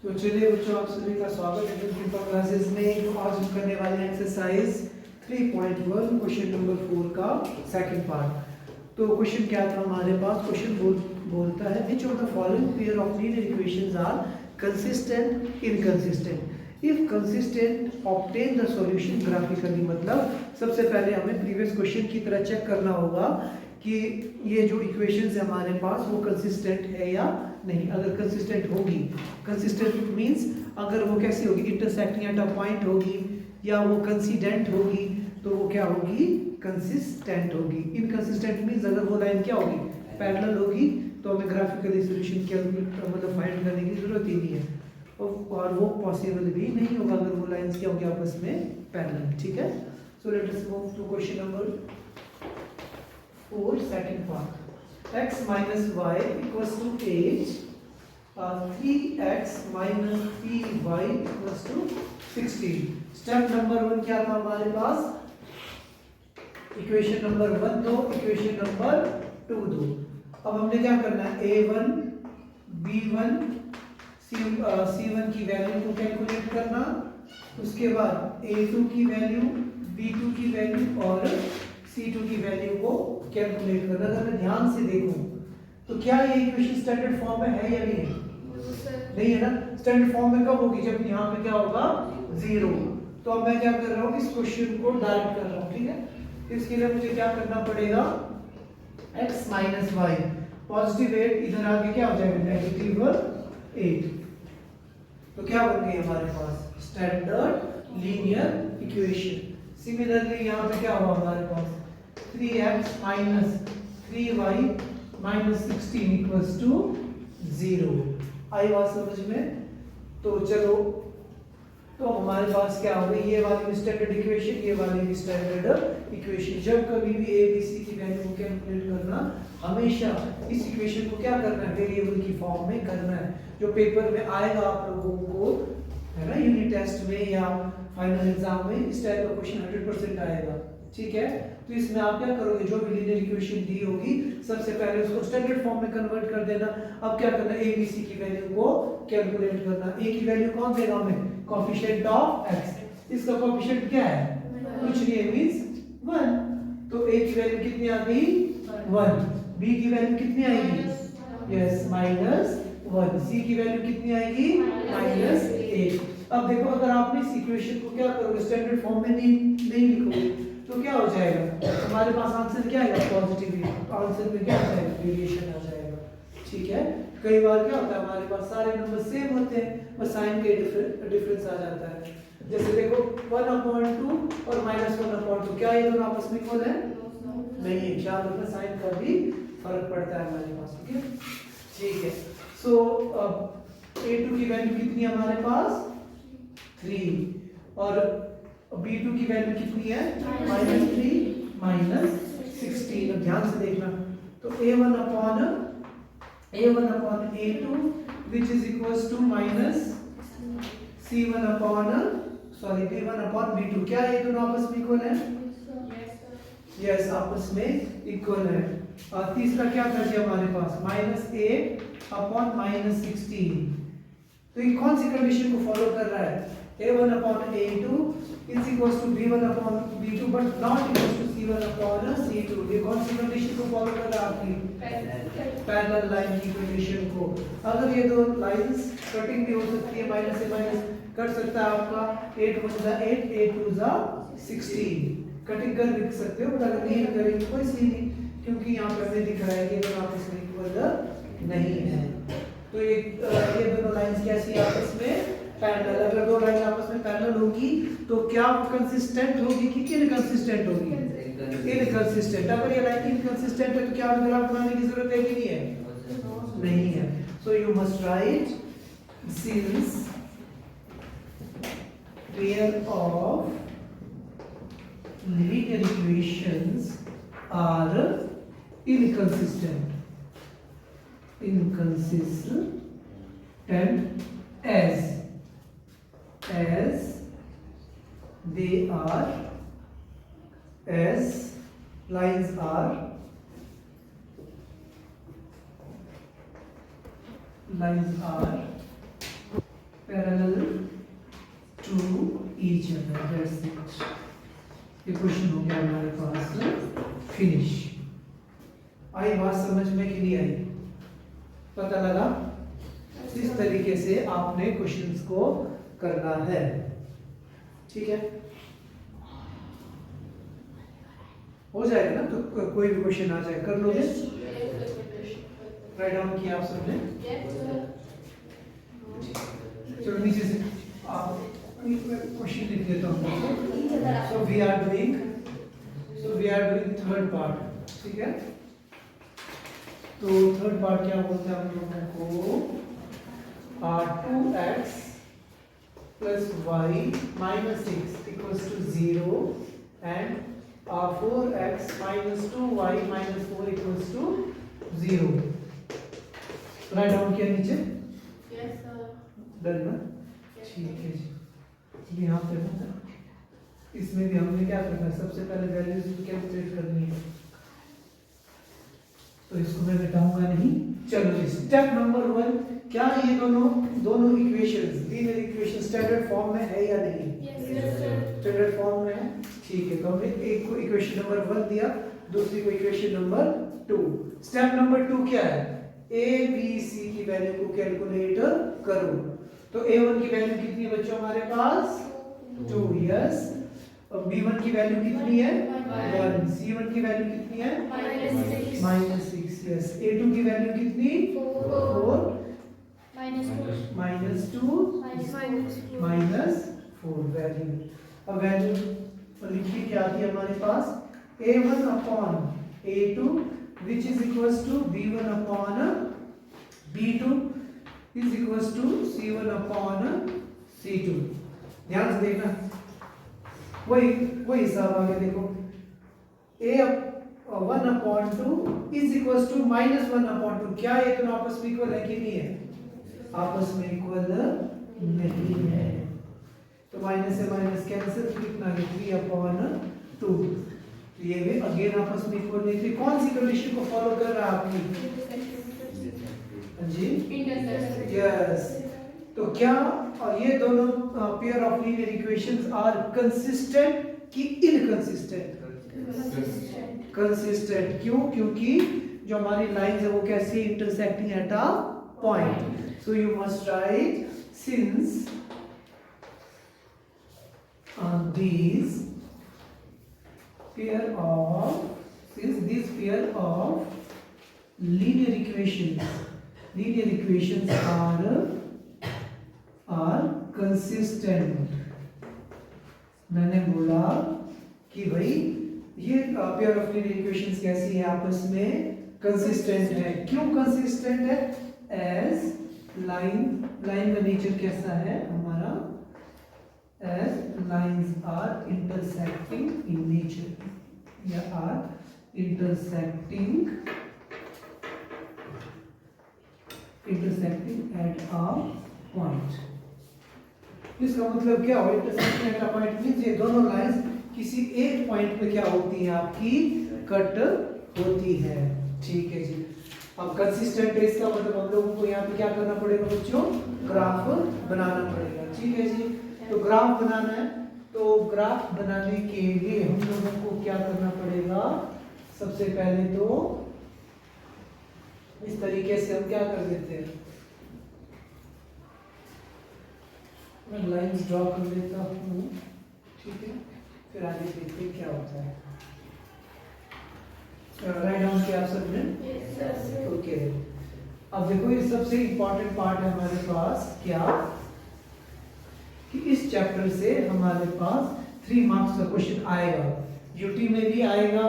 तो चलिए बच्चों, आप सभी का स्वागत है कृपा क्लासेस में। जो आज हम करने वाले हैं एक्सरसाइज 3.1 क्वेश्चन नंबर 4 का सेकंड पार्ट। तो क्वेश्चन क्या था हमारे पास? क्वेश्चन बोलता है which of the following pair of linear equations are consistent inconsistent. If consistent obtain the solution graphically. मतलब सबसे पहले हमें प्रीवियस क्वेश्चन की तरह चेक करना होगा कि ये जो इक्वेशंस है हमारे पास वो कंसिस्टेंट है या नहीं। अगर कंसिस्टेंट होगी, कंसिस्टेंट मींस अगर वो कैसी होगी, इंटरसेक्टिंग एट अ पॉइंट होगी या वो कंसिडेंट होगी, तो वो क्या होगी? कंसिस्टेंट होगी। इनकंसिस्टेंट मींस अगर वो लाइन क्या होगी, पैरेलल होगी, तो हमें ग्राफिकली सॉल्यूशन कैलकुलेट मतलब फाइंड करने की जरूरत ही नहीं है, और वो पॉसिबल भी नहीं होगा अगर वो लाइंस क्या होगी आपस में पैरेलल। ठीक है, so let us move to question number 4 second part. x minus y equals to 8, 3x minus 3y equals to 16। Step number 1 क्या था हमारे पास? इक्वेशन नंबर 1 दो, इक्वेशन नंबर 2 दो। अब हमने क्या करना है? a1 b1 c1 की वैल्यू को कैलकुलेट करना, उसके बाद a2 की वैल्यू, b2 की वैल्यू और c2 की वैल्यू को कैलकुलेट करना। अगर मैं ध्यान से देखूं तो क्या ये इक्वेशन स्टैंडर्ड फॉर्म में है या नहीं है? नहीं है ना। स्टैंडर्ड फॉर्म में कब होगी? जब यहाँ पे क्या होगा? 0। तो अब मैं क्या कर रहा हूँ, इस क्वेश्चन को डायरेक्ट कर रहा हूँ। ठीक है, इसके लिए मुझे क्या करना पड़ेगा? x माइनस वाई, पॉजिटिव 8 इधर आगे क्या हो जाएगा? नेगेटिव 8। तो क्या बन गई हमारे पास? Standard linear equation. सिमिलरली यहाँ पे क्या हुआ हमारे पास? 3x minus 3y minus 16 equals to 0। आई बात समझ में? तो चलो, तो हमारे पास क्या हो गई? ये वाली भी स्टैंडर्ड इक्वेशन, ये वाली भी स्टैंडर्ड इक्वेशन। जब कभी भी a b c की वैल्यू को कैलकुलेट करना, हमेशा इस इक्वेशन को क्या करना है? वेरिएबल की फॉर्म में करना है। जो पेपर में आएगा आप लोगों को, है ना, यूनिट टेस्ट में या फाइनल एग्जाम में, इस टाइप का क्वेश्चन 100% आएगा। ठीक है, तो इसमें आप क्या करोगे? जो भी लीनियर इक्वेशन दी होगी सबसे पहले उसको स्टैंडर्ड फॉर्म में कन्वर्ट कर देना। अब क्या करना? a b c की वैल्यू को कैलकुलेट करना। a की वैल्यू कौन देगा हमें? Coefficient of x। इसका कोएफिशिएंट क्या है? कुछ नहीं है, मींस 1। तो a की वैल्यू कितनी आ गई? 1। b की वैल्यू कितनी आएगी? यस, -1। c की वैल्यू कितनी आएगी? -8। अब देखो, अगर आपने इस इक्वेशन को क्या करोगे? स्टैंडर्ड फॉर्म में नहीं लिखोगे तो क्या हो जाएगा? हमारे पास आंसर क्या आएगा? पॉजिटिव। आंसर में क्या आ जाएगा? वेरिएशन आ जाएगा। ठीक है, कई बार क्या होता है हमारे पास सारे नंबर सेम होते हैं, बस साइन के डिफरेंस आ जाता है। जैसे देखो 1/2 और -1/2, क्या ये दोनों आपस में इक्वल है? नहीं है। क्या मतलब साइन का भी फर्क पड़ता है हमारे पास। ओके, ठीक है। सो a2 की वैल्यू कितनी है हमारे पास? 3। और b2 की वैल्यू कितनी है? -3 -16। अब ध्यान से देखना, तो a1 upon a2 which is equals to -c1 upon b1 upon b2। क्या ये दोनों आपस में इक्वल है? यस, आपस में इक्वल है। और तीसरा क्या था जी हमारे पास? -8 अपॉन -16। तो ये कौन सी कंडीशन को फॉलो कर रहा है? a1 upon a2 is equals to b1 upon b2 but not equals to c1 upon c2। ये कौन सी कंडीशन को फॉलो कर रहा है? आपकी पैरेलल लाइन की कंडीशन को। अगर ये दो लाइंस कटिंग भी हो सकती है, माइनस से माइनस कट सकता है आपका, 8 1 जा 8, 8 2 जा 16। कटिंग कर भी सकते हो, बट अगर नहीं करेंगे कोई सीन नहीं, क्योंकि यहाँ पे हमें दिख रहा है कि दोनों आपस में इक्वल नहीं है। तो ये दोनों लाइंस कैसी है? आपस में पैरेलल। अगर दो लाइन आपस में पैरेलल होगी तो क्या वो कंसिस्टेंट होगी कि इनकंसिस्टेंट होगी? इनकंसिस्टेंट। अगर ये लाइन इनकंसिस्टेंट है तो क्या ग्राफ बनाने की जरूरत है कि नहीं है? नहीं है। सो you must write since pair of linear equations are inconsistent as they are, as lines are parallel to each other, that's it. ये क्वेश्चन हो गया हमारे पास फिनिश। आई बात समझ में कि नहीं आई? पता लगा? इस तरीके से आपने क्वेश्चंस को करना है, ठीक है? हो जाएगा ना? तो कोई भी क्वेश्चन आ जाए कर लोगे? राइट डाउन किया आप सबने? चलो नीचे से आप क्वेश्चन लिख देता हूँ। So we are doing third part, ठीक है? तो थर्ड पार्ट क्या बोलते हैं हम लोगों को? 2x plus y minus 6 equals to 0 and 4x minus 2y minus 4 equals to 0। Write down किया नीचे? Yes sir. डन ना? ठीक है जी। यहाँ पे ना इसमें भी हमने क्या करना है? सबसे पहले वैल्यूज कैलकुलेट करनी है, तो इसको मैं बताऊंगा नहीं। चलो जी, स्टेप नंबर 1, क्या ये दोनों equations, linear equation standard form में है या नहीं? यस सर, स्टैंडर्ड फॉर्म में है। ठीक है, तो हमने एक को इक्वेशन नंबर 1 दिया, दूसरी को इक्वेशन नंबर 2। स्टेप नंबर 2 क्या है? ए बी सी की वैल्यू को कैलकुलेट करो। तो a1 की वैल्यू कितनी है बच्चों हमारे पास? 2, यस। और b1 की वैल्यू कितनी है? 1। c1 की वैल्यू कितनी है? -6, यस। a2 की वैल्यू कितनी? 4, -2, -4 वैल्यू। अब वैल्यू लिखिए क्या आती है हमारे पास? a1 upon a2 which is equals to b1 upon b2 is equals to c1 upon c2। ध्यान से देखना, वही हिसाब आ गया। देखो a1 upon 2 is equals to -1 upon 2। क्या ये दोनों आपस में इक्वल है कि नहीं है? आपस में इक्वल नहीं है, तो माइनस से माइनस कैंसिल, कितना है? 3 upon 2। तो ये भी अगेन आपस में इक्वल नहीं थे। कौन सी कंडीशन को फॉलो कर रहा है आपकी? जी, यस। तो क्या ये दोनों pair of linear equations are consistent कि इनकंसिस्टेंट? कंसिस्टेंट। क्यों? क्योंकि जो हमारी लाइंस है वो कैसे intersecting at a point. So you must write since these pair of linear equations are consistent। मैंने बोला कि भाई ये पेयर ऑफ लीनियर इक्वेशंस कैसी है? आपस में कंसिस्टेंट है। क्यों कंसिस्टेंट है? एज लाइन का नेचर कैसा है हमारा? as lines are intersecting in nature, या are intersecting at a point। इसका मतलब क्या हो? intersecting at a point means ये दोनों लाइंस किसी एक पॉइंट पे क्या होती है? आपकी कट होती है। ठीक है जी। अब कंसिस्टेंट है, इसका मतलब हम लोगों को यहाँ पे क्या करना पड़ेगा बच्चों? ग्राफ बनाना पड़ेगा। ठीक है जी। तो ग्राफ बनाना है, तो ग्राफ बनाने के लिए हम लोगों को क्या करना पड़ेगा? सबसे पहले तो इस तरीके से हम क्या कर देते हैं, मैं लाइंस ड्रॉ कर लेता हूँ। ठीक है, फिर आगे देखते हैं क्या होता है। राइट डाउन किया आप सबने? ओके। अब देखो ये सबसे इंपॉर्टेंट पार्ट है हमारे पास, क्या कि इस चैप्टर से हमारे पास 3 मार्क्स का क्वेश्चन आएगा। यूटी में भी आएगा,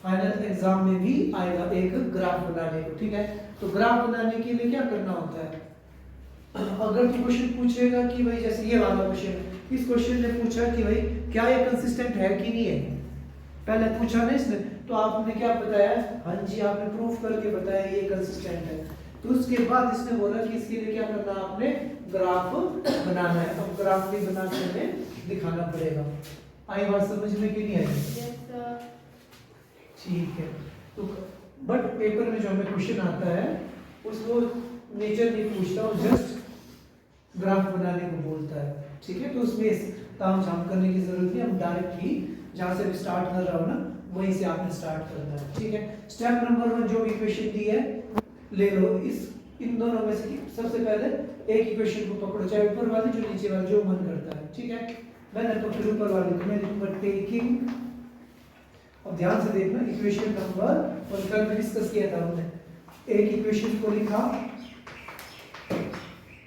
फाइनल एग्जाम में भी आएगा, एक ग्राफ बनाने को। ठीक है, तो ग्राफ बनाने के लिए क्या करना होता है? अगर तो क्वेश्चन पूछेगा कि भाई जैसे ये वाला क्वेश्चन, इस क्वेश्चन ने पूछा कि भाई क्या ये कंसिस्टेंट है कि नहीं है, पहले पूछा ना इसने, तो आपने क्या बताया? हाँ जी, आपने प्रूफ करके बताया ये कंसिस्टेंट है। तो उसके बाद इसने बोला कि इसके लिए क्या करना, आपने ग्राफ बनाना है। अब ग्राफ भी बना के हमें दिखाना पड़ेगा। आई बात समझ में कि नहीं आई? Yes sir. ठीक है, तो बट पेपर में जो हमें क्वेश्चन आता है उसको नेचर नहीं पूछता, वो जस्ट ग्राफ बनाने को बोलता है। ठीक है, तो उसमें ताम झाम करने की जरूरत नहीं, हम डायरेक्टली जहां से भी स्टार्ट कर रहा हूं ना वहीं से आपने स्टार्ट करना है। ठीक है, स्टेप नंबर 1 जो इक्वेशन दी है ले लो, इस इन दोनों में से सबसे पहले एक इक्वेशन को पकड़ो, चाहे ऊपर वाली जो नीचे वाली, जो मन करता है। ठीक है, मैंने तो फिर ऊपर वाली तो मैं लिखूंगा टेकिंग, अब ध्यान से देखना इक्वेशन नंबर, और कल भी डिस्कस किया था हमने, एक इक्वेशन को लिखा।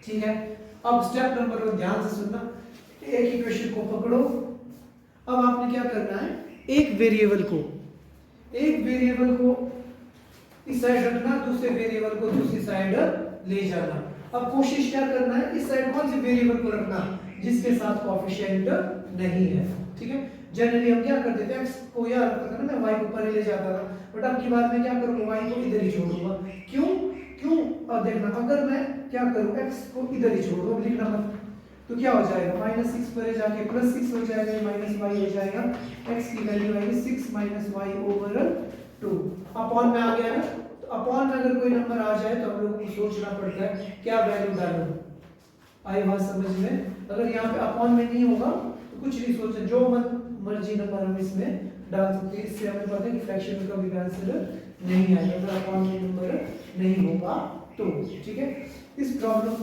ठीक है, अब स्टेप नंबर 1 ध्यान से सुनना, एक इक्वेशन को पकड़ो। अब आपने क्या करना है, एक वेरिएबल को इस साइड रखना, दूसरे वेरिएबल को दूसरी साइड ले जाना। अब कोशिश क्या करना है, इस साइड कौन से वेरिएबल को रखना जिसके साथ कोएफिशिएंट नहीं है। ठीक है, जनरली हम क्या करते थे, x को यार रखता था ना, मैं y को ऊपर ले जाता था, बट अब की बात में क्या करूंगा, y को इधर ही छोड़ूंगा। क्यों अब देखना, अगर मैं क्या करूं, x को इधर ही छोड़ दूं, लिखना मत, तो क्या हो जाएगा, -6 पर जाके +6 हो जाएगा, -y हो जाएगा, x की वैल्यू आएगी 6 - y/2 अपॉन में आ गया ना। तो अपॉन में अगर कोई नंबर आ जाए तो हम लोगों को सोचना पड़ता है क्या वैल्यू डालूं। आई बात समझ में? अगर यहाँ पे अपॉन में नहीं होगा तो कुछ नहीं सोचना, जो मर्जी नंबर हम इसमें डाल सकते हैं, इससे हमें पता है कि फ्रैक्शन में कभी आंसर नहीं आएगा अगर अपॉन में नंबर नहीं होगा तो। ठीक है, इस प्रॉब्लम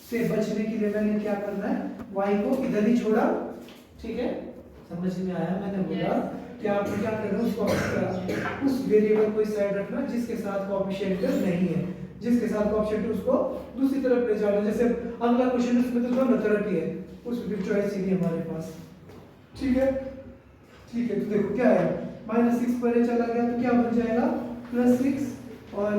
से बचने के लिए मैंने क्या करना है, y को इधर ही छोड़ा। ठीक है, समझ में आया? मैंने बोला कि आप क्या करना है, उसको उस वेरिएबल को इस साइड रखना जिसके साथ कोएफिशिएंट नहीं है, जिसके साथ कोएफिशिएंट उसको दूसरी तरफ ले जाना। जैसे अगला क्वेश्चन उसमें तो दोनों तरफ ही है, उसमें फिर चॉइस ही नहीं हमारे पास। ठीक है, तो देखो क्या है, -6 पर चला गया तो क्या बन जाएगा, +6, और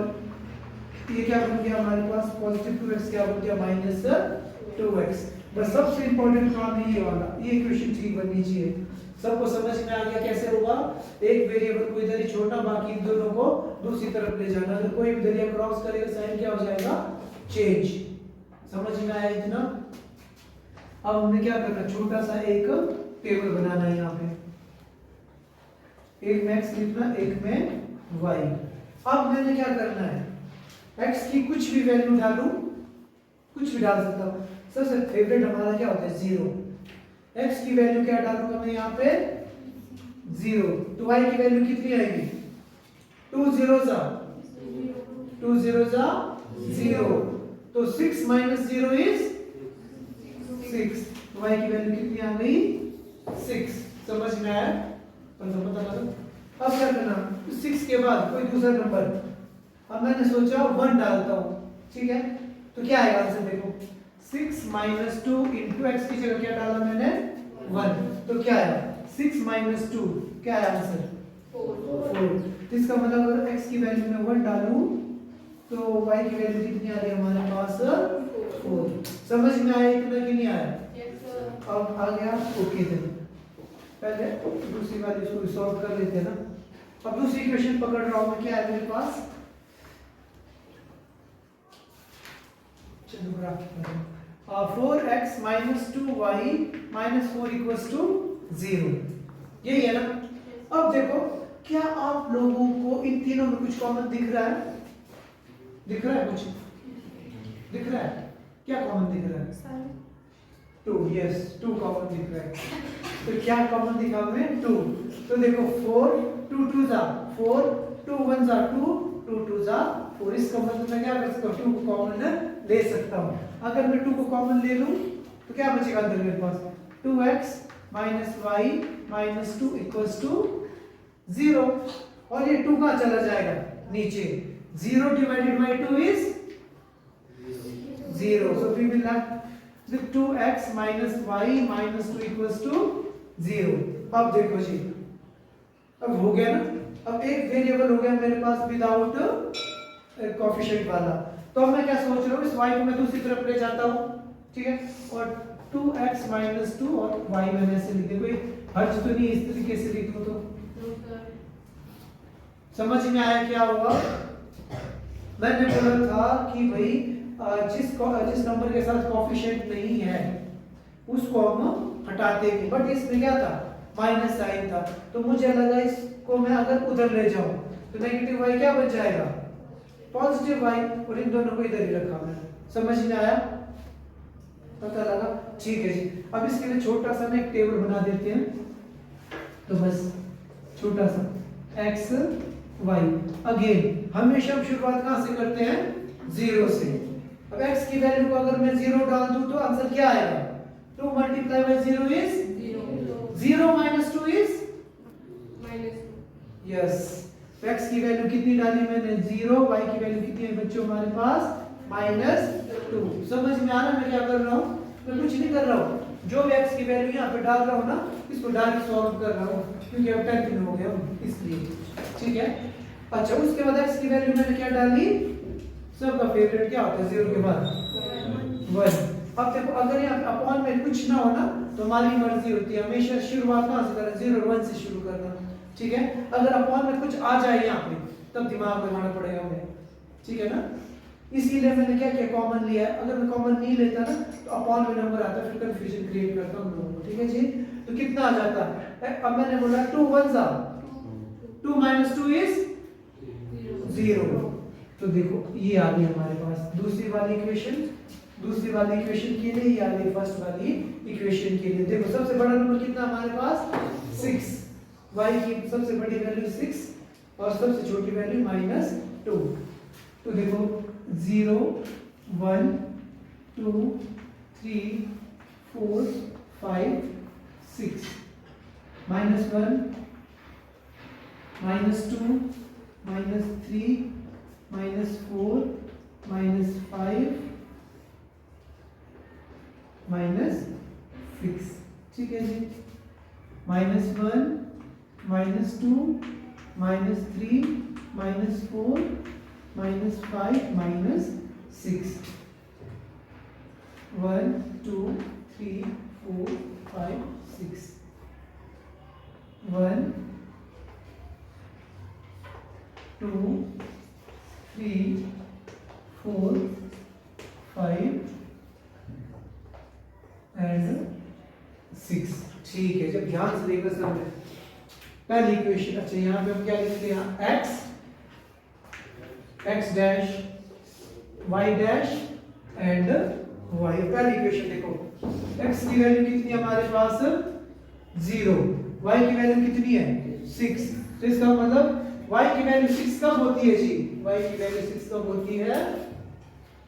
ये क्या बन गया हमारे पास, +2x क्या बन गया, -2x। बस सबसे इंपॉर्टेंट काम है ये वाला, ये इक्वेशन ठीक बननी चाहिए। सबको समझ में आ गया कैसे होगा, एक वेरिएबल को इधर ही छोड़ना, बाकी दोनों को दूसरी तरफ ले जाना। अगर कोई भी दरिया क्रॉस करेगा साइन क्या हो जाएगा, चेंज। समझ में आया इतना? अब हमने क्या करना, छोटा सा एक टेबल बनाना है, यहाँ पे एक में x लिखना, एक में y। अब मैंने क्या करना है, x की कुछ भी वैल्यू डालूं, कुछ भी डाल सकता हूं। सबसे फेवरेट हमारा क्या होता है, 0। x की वैल्यू क्या डालूंगा मैं यहाँ पे, 0, तो y की वैल्यू कितनी आएगी, 2 0 0, तो 6 - 0 is 6, तो y की वैल्यू कितनी आ गई, 6। समझ में आया? पता लगा? अब क्या करना, 6 के बाद कोई दूसरा नंबर, अब मैंने सोचा 1 डालता हूं। ठीक है, तो क्या आएगा आंसर, देखो 6 - 2 into x की जगह क्या डाला मैंने, 1, तो क्या आया, 6 - 2 क्या है आंसर, 4। इसका मतलब अगर x की वैल्यू में 1 डालूं तो y की वैल्यू कितनी आ रही है हमारे पास, 4। समझ में आया इतना कि नहीं आया? अब आ गया, ओके। पहले दूसरी वाली इसको सॉल्व कर लेते हैं ना। अब दूसरी इक्वेशन पकड़ रहा हूं मैं, क्या है मेरे पास, चलो ग्राफ करें, 4x - 2y - 4 = 0, यही है ना? अब देखो क्या आप लोगों को इन तीनों में कुछ कॉमन दिख रहा है, कुछ दिख रहा है, क्या कॉमन दिख रहा है, 2, यस 2 कॉमन दिख रहा है। तो क्या कॉमन दिखा हमें, 2, तो देखो 4 2 2 जा 4, 2 1 जा 2, 2 2 जा 4। इसका मतलब मैं क्या कर सकता हूँ, 2 को कॉमन ले सकता हूँ। अगर मैं 2 को कॉमन ले लूं तो क्या बचेगा अंदर मेरे पास, 2x - y - 2 = 0, और ये 2 कहाँ चला जाएगा, नीचे, 0 / 2 is 0, so we will have 2x - y - 2 = 0। अब देखो जी, अब हो गया ना, अब एक वेरिएबल हो गया मेरे पास विदाउट कोएफिशिएंट वाला। तो अब मैं क्या सोच रहा हूँ, इस y को मैं दूसरी तरफ ले जाता हूँ। ठीक है, और 2x - 2 और y मैंने ऐसे लिख दिया, कोई हर्ज तो नहीं इस तरीके से लिखूं तो? समझ में आया क्या हुआ? मैंने बोला था कि भाई जिस नंबर के साथ कोएफिशिएंट नहीं है उसको हम हटाते हैं, बट इसमें क्या था, माइनस साइन था, तो मुझे लगा इसको मैं अगर उधर ले जाऊं तो नेगेटिव y क्या बन जाएगा, पॉजिटिव y, और इन दोनों को इधर ही रखा मैंने। समझ में आया? पता लगा? ठीक है जी। अब इसके लिए छोटा सा ना एक टेबल बना देते हैं। तो बस छोटा सा x y, अगेन हमेशा हम शुरुआत कहां से करते हैं? 0 से। अब x की वैल्यू को अगर मैं 0 डाल दूं तो आंसर क्या आएगा? 2 multiply by 0 is 0 minus 2 is -2। Yes, x की वैल्यू कितनी डाली मैंने? 0। y की वैल्यू कितनी है बच्चों हमारे पास? -2। समझ में आ रहा है मैं क्या कर रहा हूँ? मैं कुछ नहीं कर रहा हूँ, जो भी x की वैल्यू यहाँ पे डाल रहा हूँ ना, इसको डायरेक्ट सॉल्व कर रहा हूँ, क्योंकि अब 10 में हो गया हूँ इसलिए। ठीक है। अच्छा, उसके बाद x की वैल्यू मैंने क्या डाली? सबका फेवरेट क्या होता है 0 के बाद? 1। अब देखो, अगर यहाँ अपॉन में कुछ ना हो ना तो हमारी मर्जी होती है, हमेशा शुरुआत कहाँ से करना? 0 और 1 से शुरू करना। ठीक है। अगर अपॉन में कुछ आ जाए यहाँ पे तब दिमाग लगाना पड़ेगा हमें। ठीक है ना? इसीलिए मैंने क्या किया? कॉमन लिया है। अगर मैं कॉमन नहीं लेता ना तो अपॉन में नंबर आता, फिर कंफ्यूजन क्रिएट करता हूं लोगों को। ठीक है जी। तो कितना आ जाता है? अब मैंने बोला 2 1 जा 2 माइनस 2 इज 0। तो देखो ये आ गई हमारे पास दूसरी वाली इक्वेशन। दूसरी वाली इक्वेशन के लिए ये आ गई फर्स्ट वाली इक्वेशन के लिए। देखो सबसे बड़ा नंबर कितना हमारे पास? 6। y की सबसे बड़ी वैल्यू 6 और सबसे छोटी वैल्यू -2। तो देखो 0 1 2 3 4 5 6 -1 -2 -3 -4 -5 -6। ठीक है जी। -1 -2 -3 -4 -5 -6। 1 2 3 4 5 6 1 2 3 4 5 एंड 6। ठीक है। जब ध्यान से देखना समझे पहली इक्वेशन। अच्छा, यहाँ पे हम क्या लिखते हैं? x dash y dash and y। पहली इक्वेशन देखो, x की वैल्यू कितनी है हमारे पास? 0। y की वैल्यू कितनी है? 6। तो इसका मतलब y की वैल्यू 6 कब होती है जी? y की वैल्यू 6 कब होती है?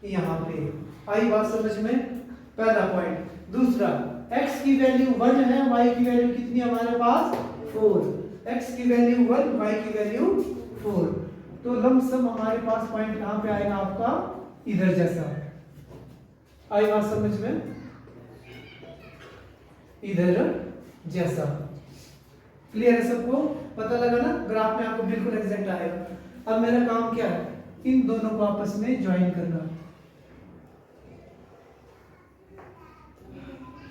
यहाँ पे। आई बात समझ में? पहला पॉइंट। दूसरा, x की वैल्यू 1 है, y की वैल्यू कितनी है हमारे पास? 4। x की वैल्यू 1, y की वैल्यू 4। तो लमसम हमारे पास पॉइंट कहां पे आएगा आपका? इधर जैसा। आई बात समझ में? इधर जैसा। क्लियर है सबको? पता लगा ना? ग्राफ में आपको बिल्कुल एग्जैक्ट आएगा। अब मेरा काम क्या है? इन दोनों को आपस में ज्वाइन करना।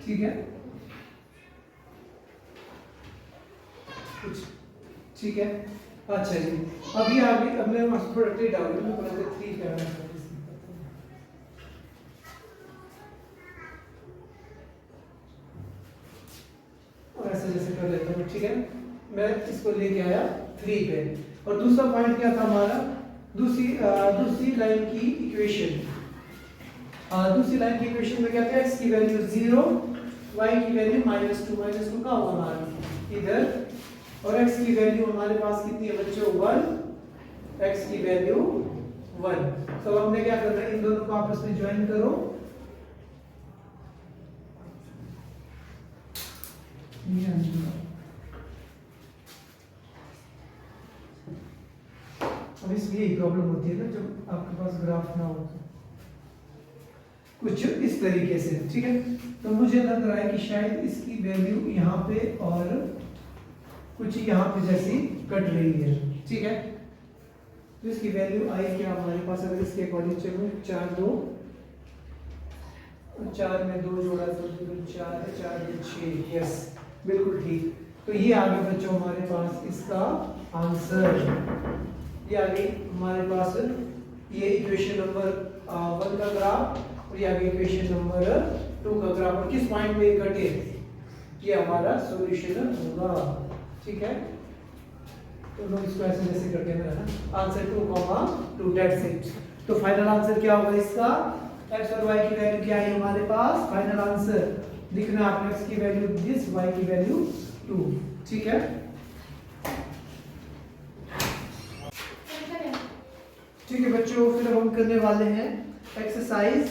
ठीक है। कुछ ठीक है। अच्छा जी, अभी आगे अब मेरे पास प्रोडक्ट डाल दूं, मैं बोलते 3 पे आना है। और ऐसे जैसे कर लेता हूँ। ठीक है। मैं इसको लेके आया 3 पे। और दूसरा पॉइंट क्या था हमारा? दूसरी लाइन की इक्वेशन। दूसरी लाइन की इक्वेशन में क्या था? x की वैल्यू 0, y की वैल्यू -2। -2 कहाँ होगा हमारा? इधर। और x की वैल्यू हमारे पास कितनी है बच्चों? 1। x की वैल्यू 1। तो हमने क्या करना है? इन दोनों को आपस में ज्वाइन करो। अब इसमें यही प्रॉब्लम होती है ना जब आपके पास ग्राफ ना हो तो। कुछ इस तरीके से। ठीक है। तो मुझे लग रहा है कि शायद इसकी वैल्यू यहाँ पे और कुछ यहाँ पे जैसी कट रही है। ठीक है। तो इसकी वैल्यू आई क्या हमारे पास? अगर इसके अकॉर्डिंग चलो 4 2 4 में 2 जोड़ा तो 4 है, 4 में 6। यस, बिल्कुल ठीक। तो ये आ गया बच्चों हमारे पास इसका आंसर। ये आ गई हमारे पास ये इक्वेशन नंबर 1 का ग्राफ और ये आ गई इक्वेशन नंबर 2 का ग्राफ। और किस पॉइंट पे कटे ये हमारा सॉल्यूशन होगा। ठीक है। तो लोग इसको ऐसे जैसे करके मेरा ना आंसर 2, 2 डेट्स इट। तो फाइनल आंसर क्या होगा इसका? x और y की वैल्यू क्या है हमारे पास? फाइनल आंसर लिखना आपने, x की वैल्यू दिस, y की वैल्यू 2। ठीक है, ठीक है बच्चों, फिर अब हम करने वाले हैं एक्सरसाइज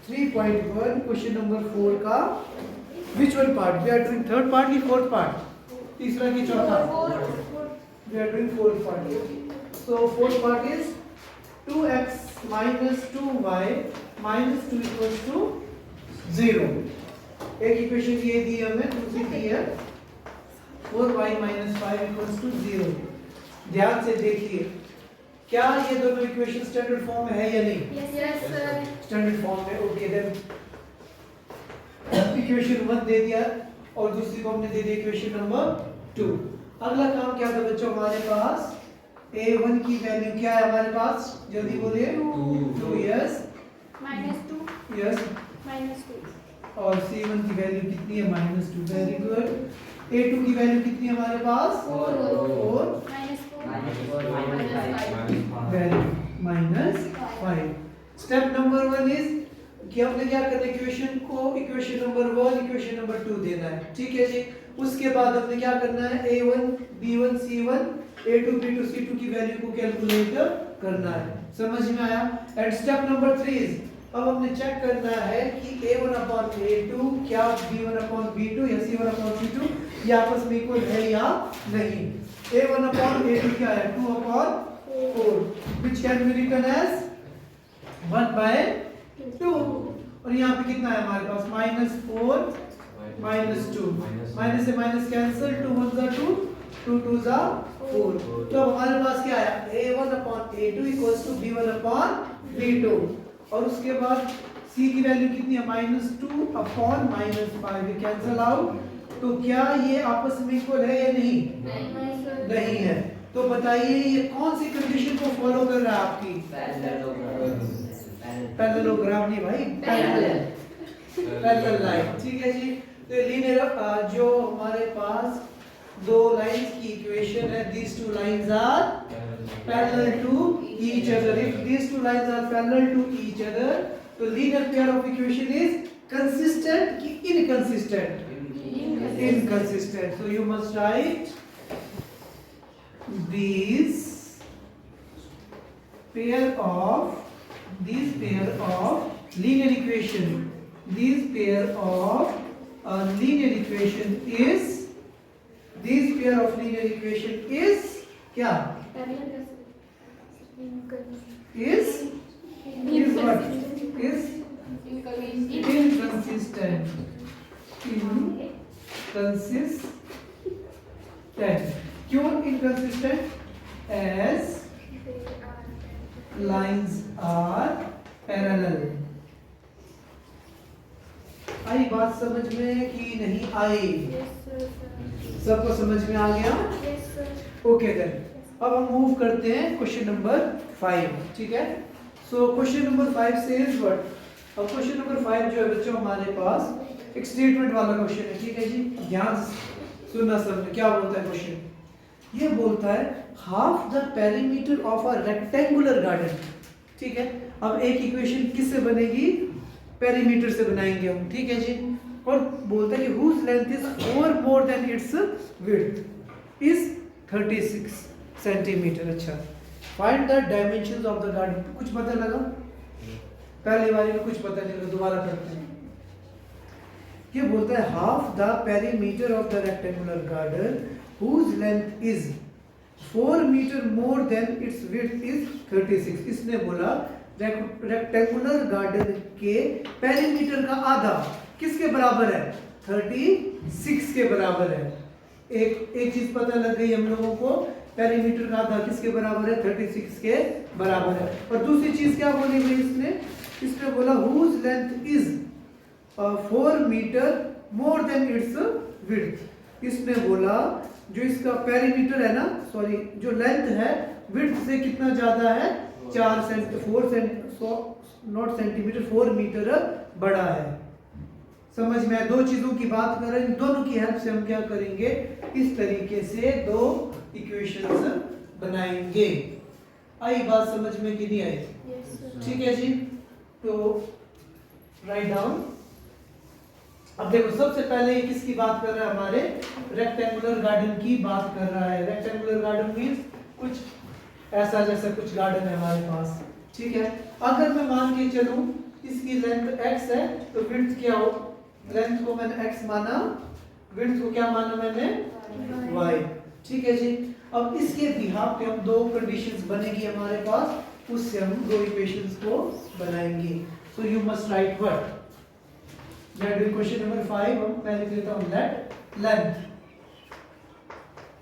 3.1 क्वेश्चन नंबर 4 का which one part? We are doing third part की फोर्थ पार्ट? तीसरा की चौथा? We are doing fourth part. So fourth part is 2x minus 2y minus 2 equals to 0। एक इक्वेशन ये दी है हमें, दूसरी दी है 4y minus 5 equals to 0। ध्यान से देखिए, क्या ये दोनों इक्वेशन स्टैंडर्ड फॉर्म में है या नहीं? Yes sir. स्टैंडर्ड फॉर्म में। ओके देन इक्वेशन 1 दे दिया और दूसरी को हमने दे दिया इक्वेशन नंबर 2। अगला काम क्या था बच्चों हमारे पास? a1 की वैल्यू क्या है हमारे पास? जल्दी बोलिए। 2 यस -2 यस -2 और c1 की वैल्यू कितनी है? -2। Very good. a2 की वैल्यू कितनी है हमारे पास? 4 वैल्यू -5। स्टेप नंबर 1 इज कि हमने क्या करना है, इक्वेशन को इक्वेशन नंबर 1 इक्वेशन नंबर 2 देना है। ठीक है जी, उसके बाद हमने क्या करना है, a1 b1 c1 a2 b2 c2 की वैल्यू को कैलकुलेट करना है। समझ में आया? एंड स्टेप नंबर 3 इज अब हमने चेक करना है कि a1 अपॉन a2 क्या b1 अपॉन b2 या c1 अपॉन c2 ये आपस में इक्वल है या नहीं। a1 अपॉन a2 क्या है? 2 upon 4 which can be written as 1/2। और यहाँ पे कितना है हमारे पास? -4 -2, माइनस से माइनस कैंसिल, 2 1 जा 2 2 2 जा 4। तो अब हमारे पास क्या है? a1 upon a2 equals to b1 upon b2। और उसके बाद c की वैल्यू कितनी है? -2 अपॉन -5, ये कैंसिल आउट। तो क्या ये आपस में इक्वल है या नहीं? नहीं है। तो बताइए ये कौन सी कंडीशन को फॉलो कर रहा है आपकी? पैरेललोग्राम नहीं भाई, पैरेलल लाइन। ठीक है जी, तो लीनियर जो हमारे पास दो लाइंस की इक्वेशन है, these two lines are parallel to each other। if these two lines are parallel to each other तो linear pair of equation is consistent ki inconsistent? Inconsistent। so you must write these pair of linear equation, these pair of linear equation is, this pair of linear equation is क्या? is what? is inconsistent। क्यों inconsistent? as lines are parallel। आई बात समझ में कि नहीं आई? सबको समझ में आ गया? ओके देन अब हम मूव करते हैं क्वेश्चन नंबर 5। ठीक है, so question number 5 says what? अब क्वेश्चन नंबर 5 जो है बच्चों हमारे पास एक स्टेटमेंट वाला क्वेश्चन है। ठीक है जी, ध्यान सुनना सबने। क्या बोलता है क्वेश्चन? ये बोलता है half the perimeter of a rectangular garden. ठीक है, अब एक इक्वेशन किससे बनेगी? पेरीमीटर से बनाएंगे हम। ठीक है जी, और बोलता है कि whose length is 4 more than its width is 36 centimetre. अच्छा, find the dimensions of the garden। कुछ पता लगा? पहली बारी में कुछ पता नहीं लगा, दोबारा करते हैं। ये बोलता है half the perimeter of the rectangular garden whose length is 4 meter more than its width is 36। इसने बोला रेक्टेंगुलर गार्डन के पेरीमीटर का आधा किसके बराबर है? 36 के बराबर है। एक चीज पता लग गई हम लोगों को, पेरीमीटर का आधा किसके बराबर है? 36 के बराबर है। और दूसरी चीज क्या बोली गई इसने बोला whose length is 4 meter more than its width। इसने बोला जो इसका पेरीमीटर है ना, सॉरी जो लेंथ है विड्थ से कितना ज्यादा है? 4 सेंटीमीटर 4 मीटर बड़ा है। समझ में आया? दो चीजों की बात कर रहे हैं, दोनों की हेल्प से हम क्या करेंगे? इस तरीके से दो इक्वेशंस बनाएंगे। आई बात समझ में कि नहीं आई? ठीक है जी, तो राइट डाउन। अब देखो सबसे पहले ये किसकी बात कर रहा है, हमारे रेक्टेंगुलर गार्डन की बात कर रहा है। रेक्टेंगुलर गार्डन मींस कुछ ऐसा जैसा कुछ गार्डन है हमारे पास, ठीक है। अगर मैं मान के चलूं इसकी लेंथ x है तो विड्थ क्या हो, लेंथ को मैंने x माना, विड्थ को क्या माना मैंने y, ठीक है जी। अब इसके बिहाफ पे हम दो कंडीशंस बनेगी हमारे पास, उससे हम दो इक्वेशंस को बनाएंगे। So you must write what, let do question number 5। हम पहले लिख लेता हूं let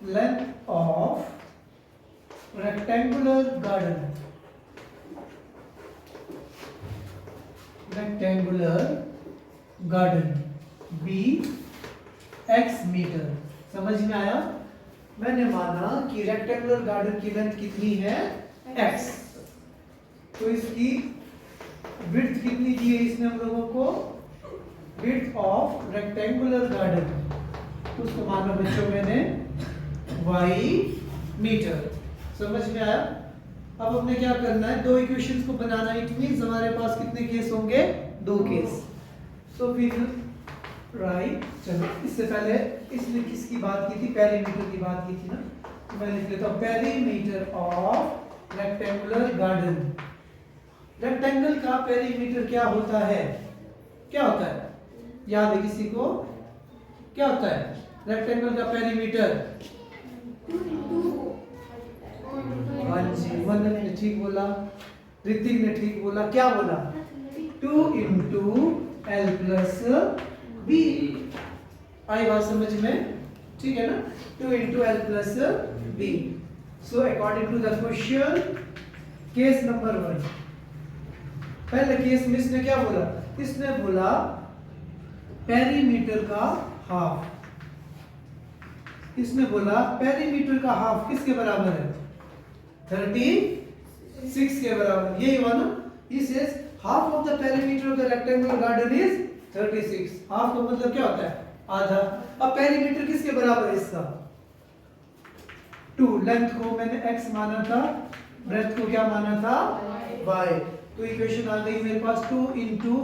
length of rectangular garden be x मीटर। समझ में आया? मैंने माना कि रेक्टेंगुलर गार्डन की लेंथ कितनी है x, तो इसकी विड्थ कितनी दी है इसने हम लोगों को, विड्थ ऑफ रेक्टेंगुलर गार्डन, उसको माना बच्चों मैंने y मीटर। समझ में आया? अब हमने क्या करना है, दो इक्वेशंस को बनाना है। इट मींस हमारे पास कितने केस होंगे, दो case. So we will write, चलो इससे पहले इसने किसकी बात की थी, पेरीमीटर की बात की थी ना, तो मैं लिख लेता हूं perimeter of rectangular garden. Rectangle का पेरीमीटर क्या होता है, क्या होता है, याद है किसी को, क्या होता है रेक्टेंगल का पेरीमीटर? हाँ जी, वंदन ने ठीक बोला, ऋतिक ने ठीक बोला, क्या बोला, 2 into L plus B। आई बात समझ में, ठीक है ना, 2 into L plus B। So according to the question, case number 1, पहले केस में इसने क्या बोला, इसने बोला पेरीमीटर का हाफ, इसने बोला पेरीमीटर का हाफ किसके बराबर है, 36 के बराबर। यही हुआ ना, he says half of the perimeter of the rectangular garden is 36। Half का मतलब क्या होता है, आधा। अब पेरीमीटर किसके बराबर है इसका, 2। लेंथ को मैंने x माना था, ब्रेड्थ को क्या माना था, y। तो इक्वेशन आ गई मेरे पास 2 into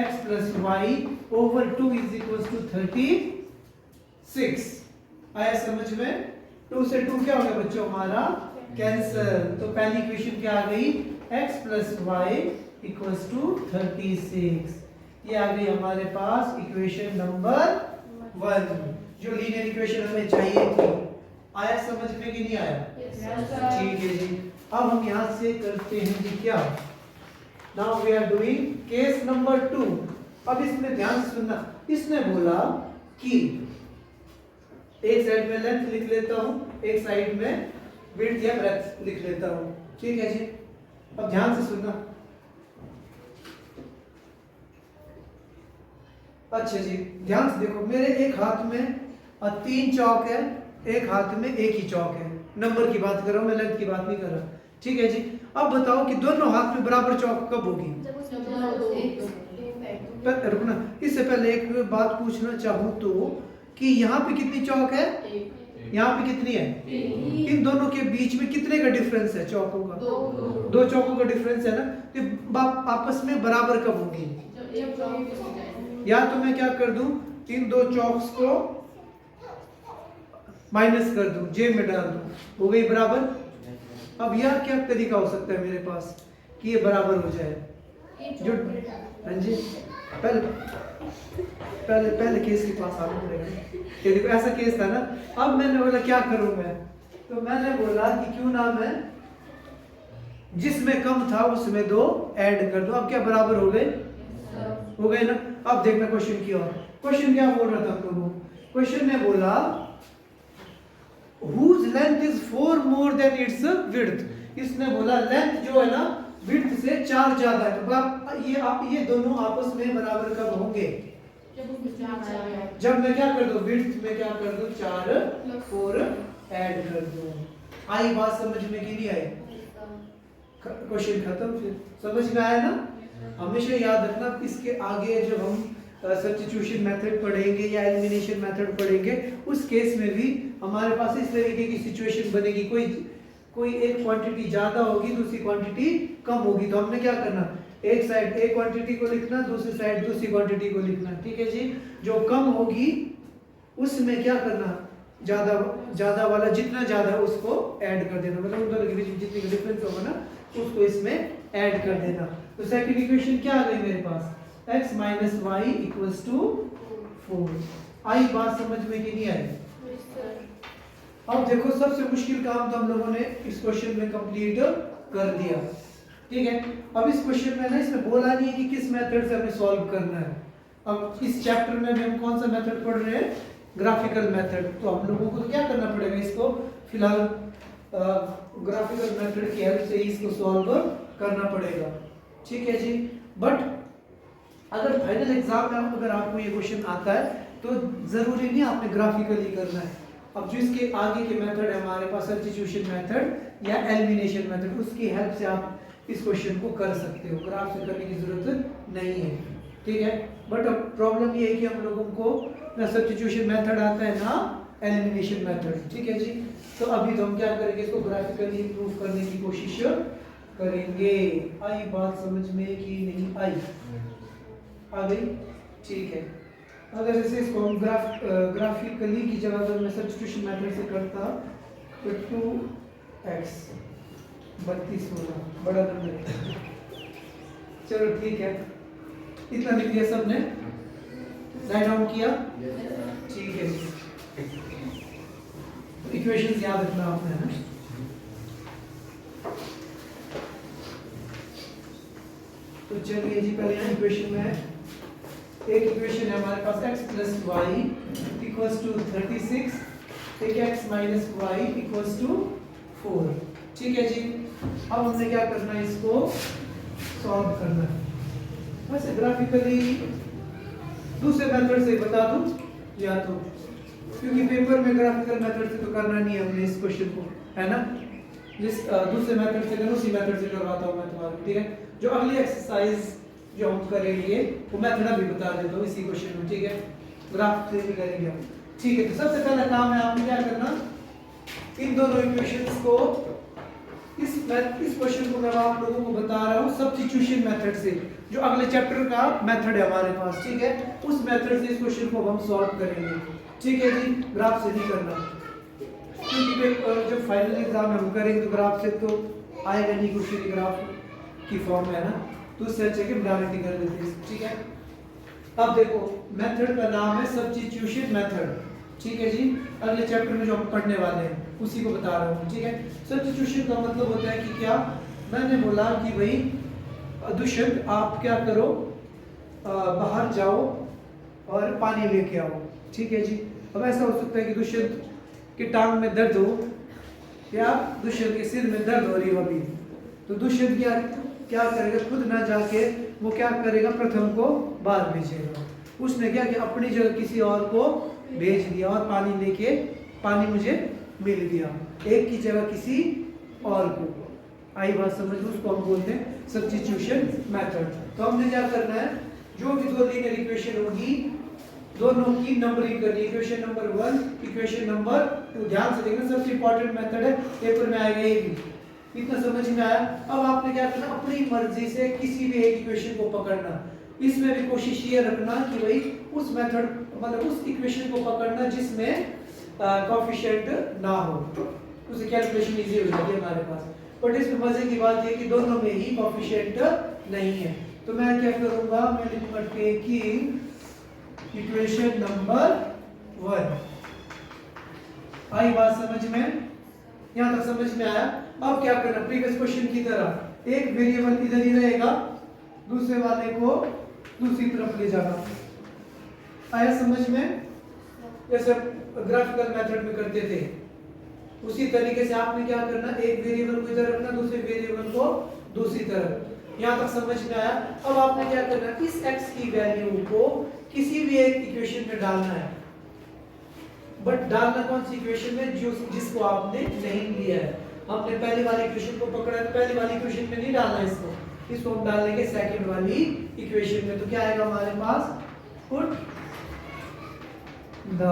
x plus y over 2 is equals to 36। आया समझ में? 2 से 2 क्या हो गया बच्चों हमारा, कैंसल। तो पहली इक्वेशन क्या आ गई, x plus y equals to 36। ये आ गई हमारे पास इक्वेशन नंबर 1, जो लीनियर इक्वेशन हमें चाहिए थी। आया समझ में कि नहीं आया? ठीक है जी। अब हम यहाँ से करते हैं जी क्या, now we are doing case number 2। अब इसमें ध्यान से सुनना, इसने बोला कि एक साइड में लेंथ लिख लेता हूँ, एक साइड में विड्थ या ब्रेड्थ लिख लेता हूँ, ठीक है जी। अब ध्यान से सुनना, अच्छा जी ध्यान से देखो, मेरे एक हाथ में 3 चौक है, एक हाथ में एक ही चौक है। नंबर की बात कर रहा हूँ मैं, लेंथ की बात नहीं कर रहा, ठीक है जी। अब बताओ कि दोनों हाथ में बराबर चौक कब होगी, रुकना, इससे पहले एक बात पूछना चाहूँ तो कि यहाँ पे कितनी चौक है, यहाँ पे कितनी है, इन दोनों के बीच में कितने का डिफरेंस है चौकों का, 2 चौकों का डिफरेंस है ना, तो आपस में बराबर कब होंगी, या तो मैं क्या कर दूं, इन 2 चौक्स को माइनस कर दूं, जे में डाल दूं, हो गई बराबर। अब यह क्या तरीका हो सकता है मेरे पास कि ये बराबर हो जाए, जो हाँ जी पहले केस के पास आना पड़ेगा। ये देखो ऐसा केस था ना, अब मैंने बोला क्या करूं मैं, तो मैंने बोला कि क्यों ना मैं जिसमें कम था उसमें 2 ऐड कर दूं। अब क्या बराबर हो गए, हो गए ना। अब देखना क्वेश्चन की ओर, क्वेश्चन क्या बोल रहा था आप लोगों, क्वेश्चन ने बोला whose length is 4 more than its width। इसने बोला लेंथ जो है ना विड्थ से 4 ज्यादा है, तो ये दोनों आपस में बराबर कब होंगे, जब मैं क्या कर दूं, विड्थ में क्या कर दूं 4 4 ऐड कर दूं। आई बात समझ में कि नहीं आई, क्वेश्चन खत्म, फिर समझ में आया ना। हमेशा याद रखना, इसके आगे जब हम सब्स्टिट्यूशन मेथड पढ़ेंगे या एलिमिनेशन मेथड पढ़ेंगे, उस केस में भी हमारे पास इस तरीके की सिचुएशन बनेगी, कोई एक क्वांटिटी ज्यादा होगी, दूसरी क्वांटिटी कम होगी तो हमने क्या करना, एक साइड एक क्वांटिटी को लिखना, दूसरी साइड दूसरी क्वांटिटी को लिखना, ठीक है जी। जो कम होगी उसमें क्या करना, ज्यादा ज्यादा वाला जितना ज्यादा उसको ऐड कर देना, मतलब उन दोनों के बीच में जितनी डिफरेंस होगा ना उसको इसमें ऐड कर देना। तो सेकंड इक्वेशन क्या आ गई मेरे पास, x minus Y equals to 4। आई बात समझ में कि नहीं आई? अब देखो सबसे मुश्किल काम तो हम लोगों ने इस क्वेश्चन में कंप्लीट कर दिया, ठीक है। अब इस क्वेश्चन में ना इसमें बोला नहीं है कि किस मेथड से हमें सॉल्व करना है। अब इस चैप्टर में भी हम कौन सा मेथड पढ़ रहे हैं, ग्राफिकल मेथड। तो हम लोगों को तो क्या करना पड़ेगा, इसको फिलहाल ग्राफिकल मेथड की हेल्प से इसको सॉल्व करना पड़ेगा, ठीक है जी। बट अगर फाइनल एग्जाम में अगर आपको ये क्वेश्चन आता है तो जरूरी नहीं आपने ग्राफिकली करना है। अब जो इसके आगे के मेथड है हमारे पास, सब्स्टिट्यूशन मेथड या एलिमिनेशन मेथड, उसकी हेल्प से आप इस क्वेश्चन को कर सकते हो, ग्राफ से करने की जरूरत नहीं है, ठीक है। बट अब प्रॉब्लम ये है कि हम लोगों को ना सब्स्टिट्यूशन मेथड आता है ना एलिमिनेशन मेथड, ठीक है जी। तो अभी तो हम क्या करेंगे, इसको ग्राफिकली प्रूफ करने की कोशिश करेंगे। आई बात समझ में कि नहीं आई? आ गई, ठीक है। अगर जैसे इसको हम ग्राफिकली की जगह अगर मैं सब्स्टिट्यूशन मेथड से करता तो 2x 32 होगा, बड़ा नंबर है। चलो ठीक है, इतना लिख दिया सबने, राइट डाउन किया, ठीक है। इक्वेशंस याद रखना आपने, है ना। तो चलिए जी, पहले यहाँ इक्वेशन में है, एक इक्वेशन है हमारे पास x plus Y equals to 36, एक x minus Y equals to 4, ठीक है जी। अब हमने क्या करना है, इसको सॉल्व करना है। वैसे ग्राफिकली दूसरे मेथड से बता दूं या तो, क्योंकि पेपर में ग्राफिकल मेथड से तो करना नहीं है हमने इस क्वेश्चन को, है ना। जिस दूसरे मेथड से करो उसी मेथड से करवाता हूँ मैं तुम्हारा, ठीक है। जो अगली एक्सरसाइज जो हम करेंगे वो मेथड अभी बता देता हूँ इसी क्वेश्चन में, ठीक है। ग्राफ से भी करेंगे हम, ठीक है। तो सबसे पहला काम है आपने क्या करना, इन दोनों इक्वेशंस को, इस क्वेश्चन को मैं आप लोगों को बता रहा हूँ सब्स्टिट्यूशन मेथड से, जो अगले चैप्टर का मेथड है हमारे पास, ठीक है। उस मेथड से इस क्वेश्चन को हम सॉल्व करेंगे, ठीक है जी। ग्राफ से नहीं करना, क्योंकि जब फाइनल एग्जाम में हम करेंगे तो ग्राफ से तो आएगा नहीं क्वेश्चन, ग्राफ की फॉर्म है ना, तो उससे अच्छा कि डायरेक्टली कर देते हैं, ठीक है। अब देखो मेथड का नाम है सब्स्टिट्यूशन मेथड, ठीक है जी। अगले चैप्टर में जो हम पढ़ने वाले हैं उसी को बता रहा हूँ, ठीक है। सब्स्टिट्यूशन का मतलब होता है कि क्या, मैंने बोला कि भाई दुष्यंत आप क्या करो, बाहर जाओ और पानी लेके आओ, ठीक है जी। अब ऐसा हो सकता है कि दुष्यंत की टांग में दर्द हो या दुष्यंत के सिर में दर्द हो रही हो अभी, तो दुष्यंत क्या करेगा, खुद ना जाके वो क्या करेगा, प्रथम को बाहर भेजेगा। उसने क्या किया, अपनी जगह किसी और को भेज दिया और पानी मुझे मिल गया, एक की जगह किसी और को। आई बात समझ में, उसको हम बोलते हैं सब्स्टिट्यूशन मेथड। तो हमने क्या करना है, जो भी दो लीनियर इक्वेशन होगी दोनों की नंबरिंग करनी, इक्वेशन नंबर 1 इक्वेशन नंबर 2। ध्यान से देखना, सबसे इंपॉर्टेंट मेथड है, पेपर में आएगा ये भी। इतना समझ में आया? अब आपने क्या करना, अपनी मर्जी से किसी भी एक इक्वेशन को पकड़ना। इसमें भी कोशिश ये रखना कि भाई उस मेथड मतलब उस इक्वेशन को पकड़ना जिसमें कोएफिशिएंट ना हो, उसे कैलकुलेशन इजी हो जाती है हमारे पास। बट इसमें मजे की बात ये कि दोनों में ही कोएफिशिएंट नहीं है, तो मैं क्या करूंगा, मैं लिखूंगा टेकिंग इक्वेशन नंबर 1। आई बात समझ में? यहाँ तक समझ में आया? अब क्या करना, प्रीवियस क्वेश्चन की तरह एक वेरिएबल इधर ही रहेगा, दूसरे वाले को दूसरी तरफ ले जाना। आया समझ में? जैसे ग्राफिकल मेथड में करते थे उसी तरीके से आपने क्या करना, एक वेरिएबल को इधर रखना, दूसरे वेरिएबल को दूसरी तरफ। यहाँ तक समझ में आया? अब आपने क्या करना, इस x की वैल्यू को किसी भी एक इक्वेशन में डालना है, बट डालना कौन सी इक्वेशन में, जिसको आपने नहीं लिया है। हमने पहली वाली इक्वेशन को पकड़ा है, पहली वाली इक्वेशन में नहीं डालना इसको हम डाल लेंगे सेकंड वाली इक्वेशन में। तो क्या आएगा हमारे पास, put the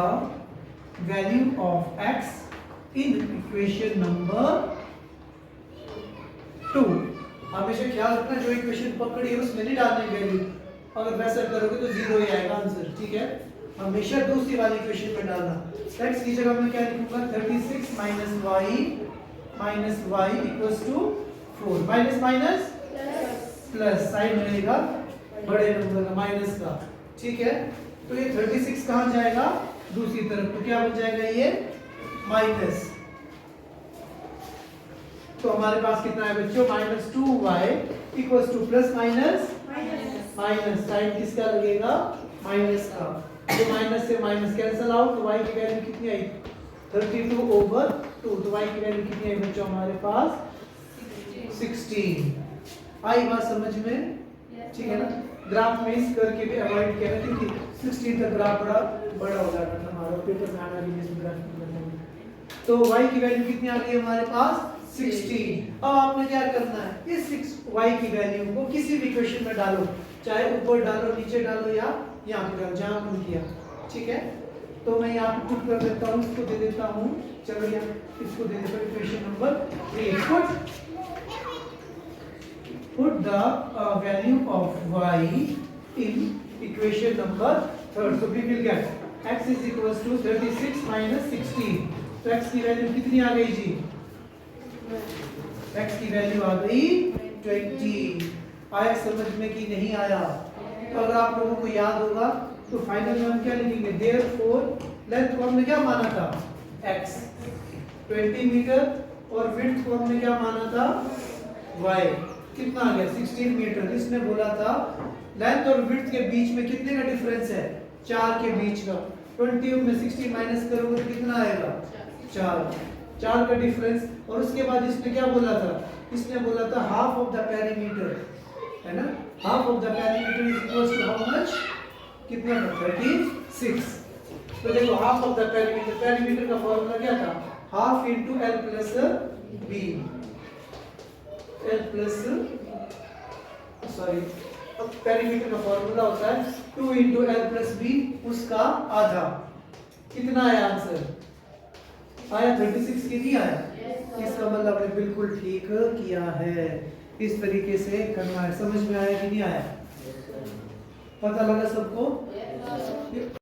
value of x in equation number 2। हमेशा ख्याल रखना जो इक्वेशन पकड़ी है उसमें नहीं डालनी वैल्यू, अगर वैसा करोगे तो जीरो ही आएगा आंसर, ठीक है। हमेशा दूसरी वाली इक्वेशन में डालना। x की जगह मैं क्या लिखूंगा 36 minus y equals to 4, minus minus plus, sign रहेगा बड़े नंबर का माइनस का, ठीक है। तो ये 36 कहाँ जाएगा दूसरी तरफ, तो क्या बन जाएगा ये माइनस। तो हमारे पास कितना है बच्चों minus 2y equals to plus minus minus, sign किसका लगेगा माइनस का, तो माइनस से माइनस कैंसिल आउट, तो y की वैल्यू कितनी आई 32 ओवर 2, तो y की वैल्यू कितनी आई बच्चों हमारे पास 16। आई बात समझ में, ठीक है ना। ग्राफ में इस करके भी अवॉइड किया ना, क्योंकि 16 तक ग्राफ बड़ा हो जाता था हमारा पेपर में आना भी इसमें ग्राफ करना है। तो y की वैल्यू कितनी आ गई हमारे पास 16। अब आपने क्या करना है इस y की वैल्यू को किसी भी इक्वेशन में डालो, चाहे ऊपर डालो नीचे डालो या यहाँ पे डालो जहाँ मन किया, ठीक है। तो मैं यहाँ पे पुट कर देता हूँ, इसको दे देता हूँ, चलो यहाँ इसको दे देता हूँ equation number 3। put the value of y in equation number 3rd, so we will get x is equals to 36 minus 16, तो x की वैल्यू कितनी आ गई जी, x की वैल्यू आ गई 20। आया समझ में कि नहीं आया। तो अगर आप लोगों को याद होगा तो फाइनल में हम क्या लिखेंगे, देयरफॉर लेंथ को हमने क्या माना था x 20 मीटर और विड्थ को हमने क्या माना था y, कितना आ गया 16 मीटर। इसने बोला था लेंथ और विड्थ के बीच में कितने का डिफरेंस है 4 के बीच का, 20 में 16 माइनस करोगे तो कितना आएगा 4 का डिफरेंस। और उसके बाद इसने क्या बोला था, इसने बोला था हाफ ऑफ द पेरीमीटर, है ना, half of the perimeter is equals to how much, कितना था 36। तो देखो half of the perimeter, perimeter का फॉर्मूला क्या था half into l plus b, l plus sorry perimeter का फॉर्मूला होता है 2 इनटू l प्लस b उसका आधा। कितना आया आंसर, आया 36 की नहीं आया, इसका मतलब आपने बिल्कुल ठीक किया है। इस तरीके से करना है, समझ में आया कि नहीं आया, पता लगा सबको।